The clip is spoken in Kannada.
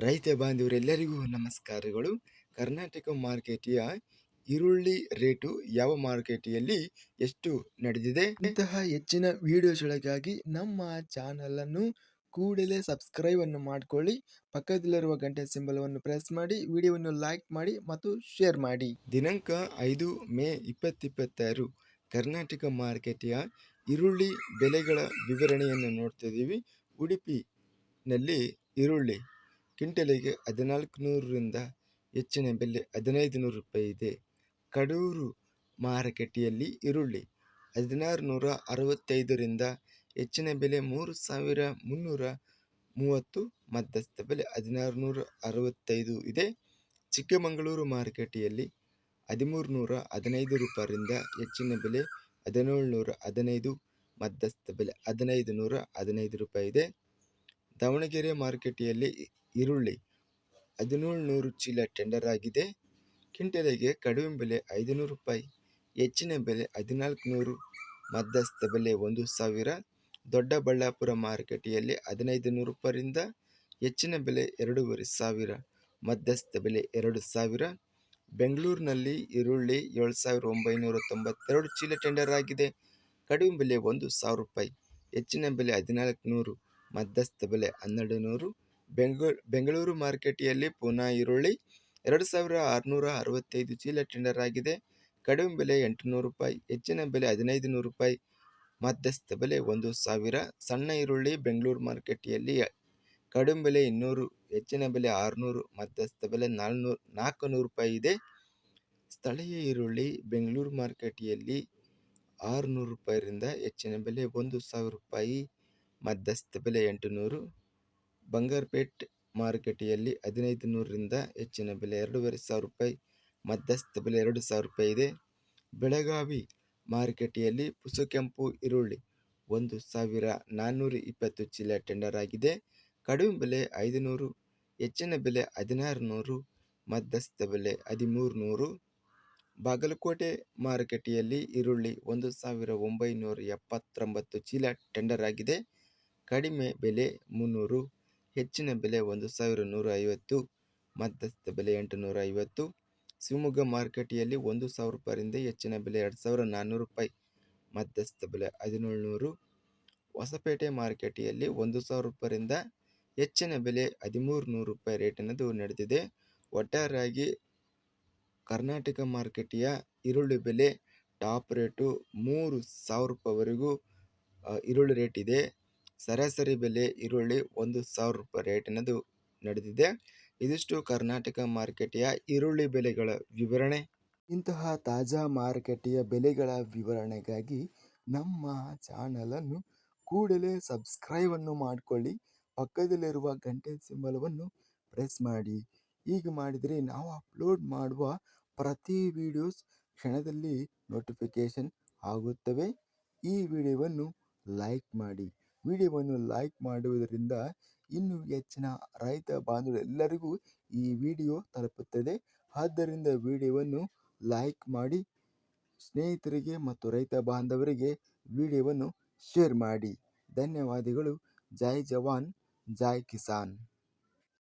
ರೈತ ಬಾಂಧವರೆಲ್ಲರಿಗೂ ನಮಸ್ಕಾರಗಳು. ಕರ್ನಾಟಕ ಮಾರುಕಟ್ಟೆಯ ಈರುಳ್ಳಿ ರೇಟು ಯಾವ ಮಾರುಕಟ್ಟೆಯಲ್ಲಿ ಎಷ್ಟು ನಡೆದಿದೆ? ಇಂತಹ ಹೆಚ್ಚಿನ ವಿಡಿಯೋಸ್ಗಳಿಗಾಗಿ ನಮ್ಮ ಚಾನಲನ್ನು ಕೂಡಲೇ ಸಬ್ಸ್ಕ್ರೈಬ್ ಅನ್ನು ಮಾಡಿಕೊಳ್ಳಿ. ಪಕ್ಕದಲ್ಲಿರುವ ಗಂಟೆ ಸಿಂಬಲವನ್ನು ಪ್ರೆಸ್ ಮಾಡಿ, ವಿಡಿಯೋವನ್ನು ಲೈಕ್ ಮಾಡಿ ಮತ್ತು ಶೇರ್ ಮಾಡಿ. ದಿನಾಂಕ 5 ಮೇ 2026 ಕರ್ನಾಟಕ ಮಾರುಕಟ್ಟೆಯ ಈರುಳ್ಳಿ ಬೆಲೆಗಳ ವಿವರಣೆಯನ್ನು ನೋಡ್ತಿದ್ದೀವಿ. ಉಡುಪಿನಲ್ಲಿ ಈರುಳ್ಳಿ ಕ್ವಿಂಟಲಿಗೆ 1400ರಿಂದ ಹೆಚ್ಚಿನ ಬೆಲೆ 1500 ರೂಪಾಯಿ ಇದೆ. ಕಡೂರು ಮಾರುಕಟ್ಟೆಯಲ್ಲಿ ಈರುಳ್ಳಿ 1665ರಿಂದ ಹೆಚ್ಚಿನ ಬೆಲೆ 3330, ಮಧ್ಯಸ್ಥ ಬೆಲೆ 1665 ಇದೆ. ಚಿಕ್ಕಮಗಳೂರು ಮಾರುಕಟ್ಟೆಯಲ್ಲಿ 1315 ರೂಪಾಯಿಯಿಂದ ಹೆಚ್ಚಿನ ಬೆಲೆ 1715, ಮಧ್ಯಸ್ಥ ಬೆಲೆ 1515 ರೂಪಾಯಿ ಇದೆ. ದಾವಣಗೆರೆ ಮಾರುಕಟ್ಟೆಯಲ್ಲಿ ಈರುಳ್ಳಿ 1700 ಚೀಲ ಟೆಂಡರ್ ಆಗಿದೆ. ಕ್ವಿಂಟಲಿಗೆ ಕಡಿಮೆ ಬೆಲೆ 500 ರೂಪಾಯಿ, ಹೆಚ್ಚಿನ ಬೆಲೆ 1400, ಮಧ್ಯಸ್ಥ ಬೆಲೆ 1000. ದೊಡ್ಡಬಳ್ಳಾಪುರ ಮಾರುಕಟ್ಟೆಯಲ್ಲಿ 1500 ರೂಪಾಯಿಯಿಂದ ಹೆಚ್ಚಿನ ಬೆಲೆ 2500, ಮಧ್ಯಸ್ಥ ಬೆಲೆ 2000. ಬೆಂಗಳೂರಿನಲ್ಲಿ ಈರುಳ್ಳಿ 7992 ಚೀಲ ಟೆಂಡರ್ ಆಗಿದೆ. ಕಡಿಮೆ ಬೆಲೆ 1000 ರೂಪಾಯಿ, ಹೆಚ್ಚಿನ ಬೆಲೆ 1400, ಮಧ್ಯಸ್ಥ ಬೆಲೆ 1200. ಬೆಂಗಳೂರು ಮಾರುಕಟ್ಟೆಯಲ್ಲಿ ಪೂನಾ ಈರುಳ್ಳಿ 2665 ಚೀಲ ಟೆಂಡರ್ ಆಗಿದೆ. ಕಡಿಮೆ ಬೆಲೆ 800 ರೂಪಾಯಿ, ಹೆಚ್ಚಿನ ಬೆಲೆ 1500 ರೂಪಾಯಿ, ಮಧ್ಯಸ್ಥ ಬೆಲೆ 1000. ಸಣ್ಣ ಈರುಳ್ಳಿ ಬೆಂಗಳೂರು ಮಾರುಕಟ್ಟೆಯಲ್ಲಿ ಕಡಿಮೆ ಬೆಲೆ 200, ಹೆಚ್ಚಿನ ಬೆಲೆ 600, ಮಧ್ಯಸ್ಥ ಬೆಲೆ 400 ರೂಪಾಯಿ ಇದೆ. ಸ್ಥಳೀಯ ಈರುಳ್ಳಿ ಬೆಂಗಳೂರು ಮಾರುಕಟ್ಟೆಯಲ್ಲಿ 600 ರೂಪಾಯಿರಿಂದ ಹೆಚ್ಚಿನ ಬೆಲೆ 1000 ರೂಪಾಯಿ, ಮಧ್ಯಸ್ಥ ಬೆಲೆ 800. ಬಂಗಾರಪೇಟೆ ಮಾರುಕಟ್ಟೆಯಲ್ಲಿ 1500ರಿಂದ ಹೆಚ್ಚಿನ ಬೆಲೆ 2500 ರೂಪಾಯಿ, ಮಧ್ಯಸ್ಥ ಬೆಲೆ 2000 ರೂಪಾಯಿ ಇದೆ. ಬೆಳಗಾವಿ ಮಾರುಕಟ್ಟೆಯಲ್ಲಿ ಪುಸುಕೆಂಪು ಈರುಳ್ಳಿ 1420 ಚೀಲ ಟೆಂಡರ್ ಆಗಿದೆ. ಕಡಿಮೆ ಬೆಲೆ 500, ಹೆಚ್ಚಿನ ಬೆಲೆ 1600, ಮಧ್ಯಸ್ಥ ಬೆಲೆ 1300. ಬಾಗಲಕೋಟೆ ಮಾರುಕಟ್ಟೆಯಲ್ಲಿ ಈರುಳ್ಳಿ 1979 ಚೀಲ ಟೆಂಡರ್ ಆಗಿದೆ. ಕಡಿಮೆ ಬೆಲೆ 300, ಹೆಚ್ಚಿನ ಬೆಲೆ 1150, ಮಧ್ಯಸ್ಥ ಬೆಲೆ 850. ಶಿವಮೊಗ್ಗ ಮಾರುಕಟ್ಟೆಯಲ್ಲಿ 1000 ರೂಪಾಯಿಯಿಂದ ಹೆಚ್ಚಿನ ಬೆಲೆ 2400 ರೂಪಾಯಿ, ಮಧ್ಯಸ್ಥ ಬೆಲೆ 1700. ಹೊಸಪೇಟೆ ಮಾರುಕಟ್ಟೆಯಲ್ಲಿ 1000 ರೂಪಾಯಿಯಿಂದ ಹೆಚ್ಚಿನ ಬೆಲೆ 1300 ರೂಪಾಯಿ ರೇಟಿನದು ನಡೆದಿದೆ. ಒಟ್ಟಾರೆಯಾಗಿ ಕರ್ನಾಟಕ ಮಾರುಕಟ್ಟೆಯ ಈರುಳ್ಳಿ ಬೆಲೆ ಟಾಪ್ ರೇಟು 3000 ರೂಪಾಯಿವರೆಗೂ ಈರುಳ್ಳಿ ರೇಟ್ ಇದೆ. ಸರಾಸರಿ ಬೆಲೆ ಈರುಳ್ಳಿ 1000 ರೂಪಾಯಿ ರೇಟಿನದು ನಡೆದಿದೆ. ಇದಿಷ್ಟು ಕರ್ನಾಟಕ ಮಾರುಕಟ್ಟೆಯ ಈರುಳ್ಳಿ ಬೆಲೆಗಳ ವಿವರಣೆ. ಇಂತಹ ತಾಜಾ ಮಾರುಕಟ್ಟೆಯ ಬೆಲೆಗಳ ವಿವರಣೆಗಾಗಿ ನಮ್ಮ ಚಾನಲನ್ನು ಕೂಡಲೇ ಸಬ್ಸ್ಕ್ರೈಬ್ ಅನ್ನು ಮಾಡಿಕೊಳ್ಳಿ. ಪಕ್ಕದಲ್ಲಿರುವ ಗಂಟೆ ಸಿಂಬಲವನ್ನು ಪ್ರೆಸ್ ಮಾಡಿ. ಹೀಗೆ ಮಾಡಿದರೆ ನಾವು ಅಪ್ಲೋಡ್ ಮಾಡುವ ಪ್ರತಿ ವಿಡಿಯೋಸ್ ಕ್ಷಣದಲ್ಲಿ ನೋಟಿಫಿಕೇಶನ್ ಆಗುತ್ತವೆ. ಈ ವಿಡಿಯೋವನ್ನು ಲೈಕ್ ಮಾಡಿ. ವಿಡಿಯೋವನ್ನು ಲೈಕ್ ಮಾಡುವುದರಿಂದ ಇನ್ನೂ ಹೆಚ್ಚಿನ ರೈತ ಬಾಂಧವರೆಲ್ಲರಿಗೂ ಈ ವಿಡಿಯೋ ತಲುಪುತ್ತದೆ. ಆದ್ದರಿಂದ ವಿಡಿಯೋವನ್ನು ಲೈಕ್ ಮಾಡಿ, ಸ್ನೇಹಿತರಿಗೆ ಮತ್ತು ರೈತ ಬಾಂಧವರಿಗೆ ವಿಡಿಯೋವನ್ನು ಶೇರ್ ಮಾಡಿ. ಧನ್ಯವಾದಗಳು. ಜೈ ಜವಾನ್, ಜೈ ಕಿಸಾನ್.